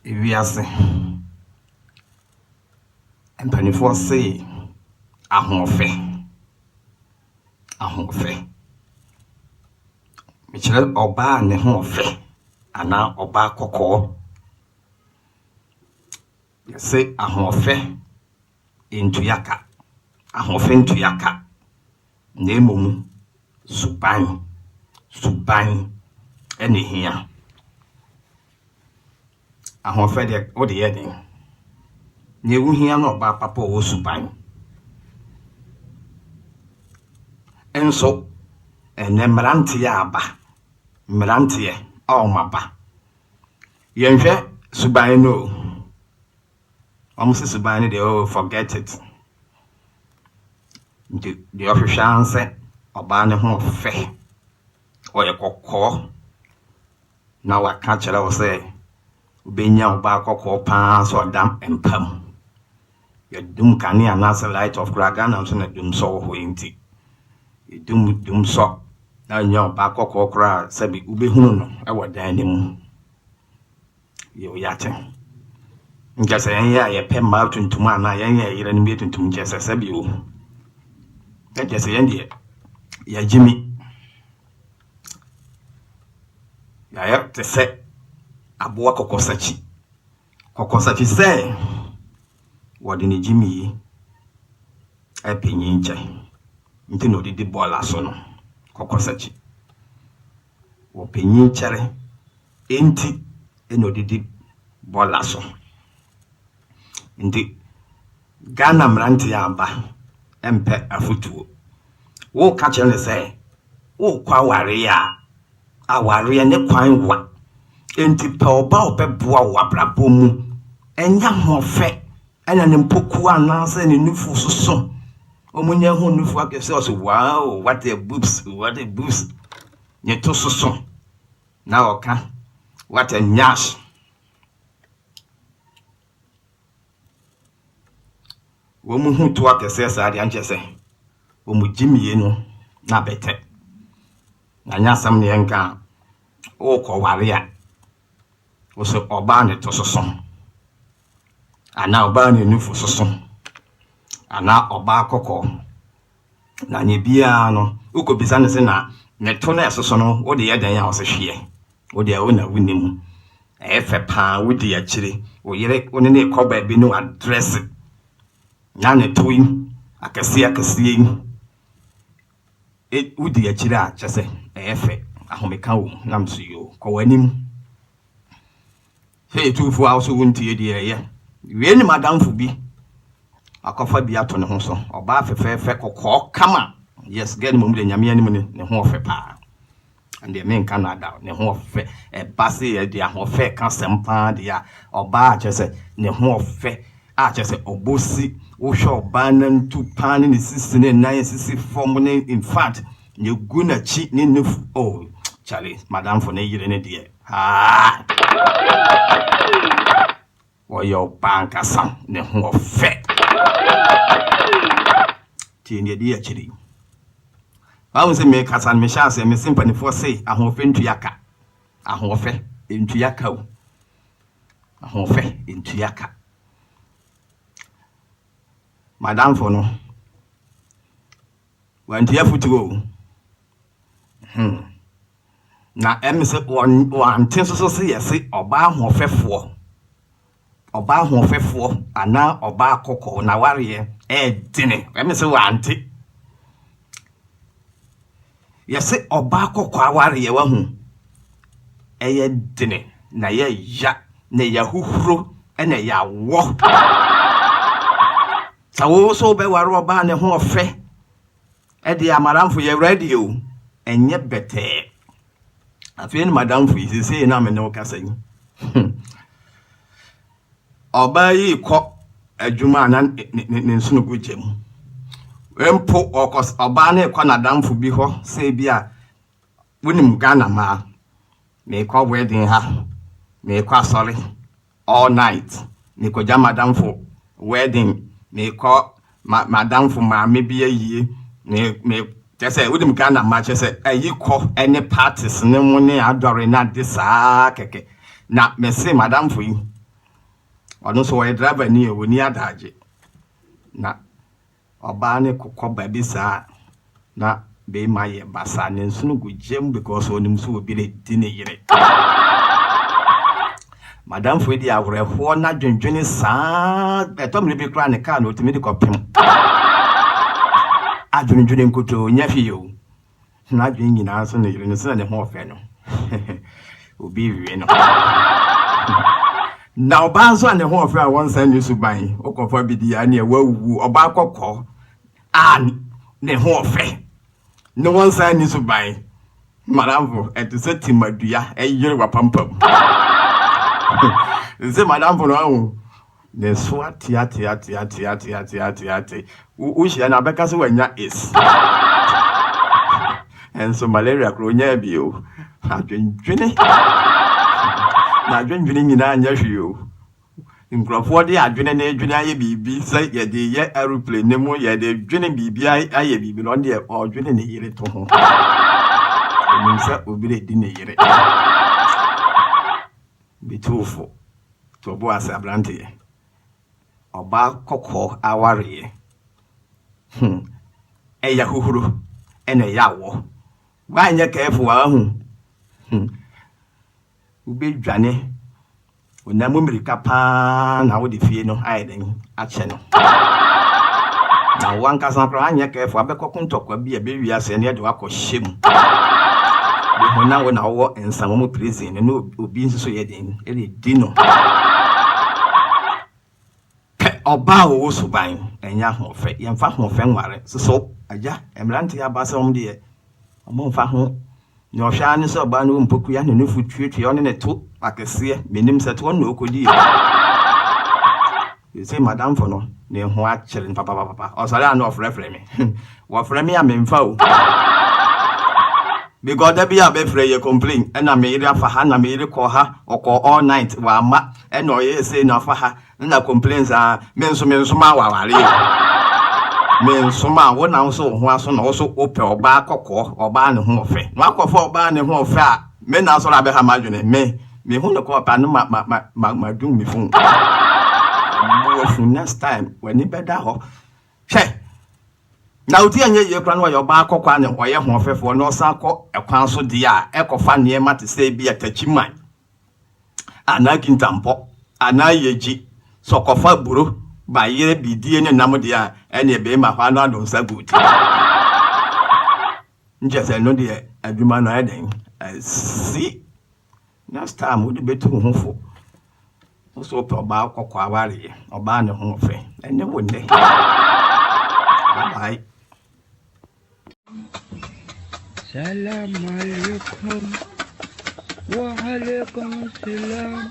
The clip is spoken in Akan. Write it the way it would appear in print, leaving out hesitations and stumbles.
ewiase empanifo say ahofe mechire oba ne hofe ana oba kokko say ahofe intuyaka ahofe intuyaka nemom suban ene hia ahofe de o de yeden ne wu hia no ba papa wo suban enso ene mrantie aba mrantie o maba yenhwe suban no almost suban de oh forget it the official say oba ne ho fe o ye kokko na wa ka kire wo say ubenya oba kokko pa so dam empam ye dum kani anasa light of kraga na so na dum so ho enti dum so na nya oba kokko kra sabi ubehunu no e wodan ne mu ye oyate ngase ya ye pemba tuntum ana ya yire ne bi tuntum ngese sabi o ngese yende ya jimi ya te se aboa kokosachi se wodi ne jimi e penyi nche nti no didi bola so no kokosachi wo penyi nchere enti eno didi bola so ndi Ghana mranti aba empe afutuo wo ka chere se wo kwa aware ne kwan wa enti pe oba obeboa wo abrabo mu enya hofe ena ne mpoku anase ne nufu soso omunya ho nufu akese o so wow what a boobs nye to soso na oka what a nyash wo mu hu to akese sa ade anchese wo mu jimie no na bete na nyasam ne enka o ko ware wo so oba ne to soso ana oba ne nufu soso ana oba kokko na nye bia no ukobisa ne se na ne to na soso no wo de yedan ya wo se hwe wo de wo na wunim efe pa wo de ya kire wo yire wo ne ko ba bi no address na ne toyin akase wo de ya kire a chese efe ahomeka wo nam so yo ko wanim hey tufu also wontie de ye we ni madamfo bi akofa bi ato ne ho so oba fefefe kokko kama yes get mum de nyame anim ne ho ofe pa and men Canada ne ho ofe e base e de ho ofe ka sempa de ya oba a chese ne ho ofe a chese obosi wo hwe oba na ntu pan ne sisi ne nan sisi form ne in fact ne guna chi ne nufu oh Charlie madamfo ne yire ne de Oyo banka sam ne ho ofe ti ne di achiri ba se me kasan me sha se me simpani for say ahofe ntuyaka ahofe ntuyaka o ahofe ntuyaka madam for no wanti afutuo na emise wan tin so se yesi oba ahofefo ana oba kokko na ware dine emise wanti yesi oba kokko aware wa hu dine na ya na ya huhuro ena ya wo sawo so be ware oba ne ho ofe de amaramfo ye radio enye bete afien madamfo yi se na me ne okasanyi oba yi ko adwuma na ne nsunu gugem empo okos oba na ko na damfo bi ho se bia wonim Ghana ma me ko wedding ha me ko asori all night me ko jama damfo wedding me ko madamfo ma me bia yie me Jese wodim Ghana ma chese ayiko any parties ne mo ne adore na de saa keke na me se madam for yi ɔno so ɔyɛ driver ni ɛwɔ ni adagye na ɔbaa ne kokɔ baabi saa na bɛrima yɛ basa ne nso no gu gyem because onim so obi le di ne yere madam fo di awerɛhoɔ na dwendwene saa ɛtɔm ne bi kora ne kaa na otumi de kɔpem adwendwene nkoto nya fi yo na dwen nyinaa so ne yere no so na ne ho ɔfɛ no obi wie no na ɔbaa nso a ne ho ɔfɛ a wɔn san ne suban ɔkɔfa bi di ya ne wawu ɔbaa kɔkɔ a ne ho ɔfɛ ne wɔn san ne suban madam fo ɛte sɛ timadua ɛyere wapampam nse madam fo no ne so ate wohyia na bɛka sɛ wanya is enso malaria kro nya bi o adwendwene na adwendwene nyina nya hwe o nkrofo de adwene na adwene aye bibi sɛ yɛde yɛ aeroplane ne mu yɛde adwene bibi aye bibi no de adwene ne yere to ho nim sɛ obi le di ne yere bitufo to bo asa brante oba kokɔ aware ɛya huhuru ɛna yawo wanyɛ kɛfo ahu ube dwane onamu mirika pa na wo de fie no ayeden akyɛ no na wanka san kra anyɛ kɛfo abɛkɔko ntɔkwa bi ɛbɛwi ase ne de wakɔ hyem de hona wo na wo nsam mu prison no obi nso yɛ den ɛde di no ọba wo suban enya ho fe yemfa ho fe nware so aja emrante abasa om de omo mfa ho ne ohwa ne so ọba no mpoku ya ne nufu tuetue one ne to akese menim se to no okodi e say madam for no ne ho a kire papa osare an ofrefre me wo frɛ me a memfa o because there be a be frɛ ye complain na me ire afa ha na me ire kɔ ha ɔkɔ all night wa ma na ɔyɛ say na afa ha na complaints a me nso ma waware me nso ma wo na nso ho aso na wo so opɛ ɔbaa kɔkɔ ɔbaa ne ho ɔfɛ na akɔfɔ ɔbaa ne ho ɔfɛ a me na so ra be ha madwene me hu ne kɔ pa no ma dum me fun mo fu next time when it better ho hwɛ na odi anya ye kra no ɔyɛ ɔbaa kɔkɔ ne ɔyɛ ho ɔfɛfo na ɔsan kɔ ɛkwan so di a ɛkɔfa ne ma te sɛ bi atachiman ana kintampo ana yeji sokofa buru ba yere bidie ne nam dia ene be ma hwa no adon sa good nje se no de adwuma no eden si next time wo de betu ho fo so pe oba kokko aware oba ne ho fe ene wo ne bye salam alaikum wa alaikum salam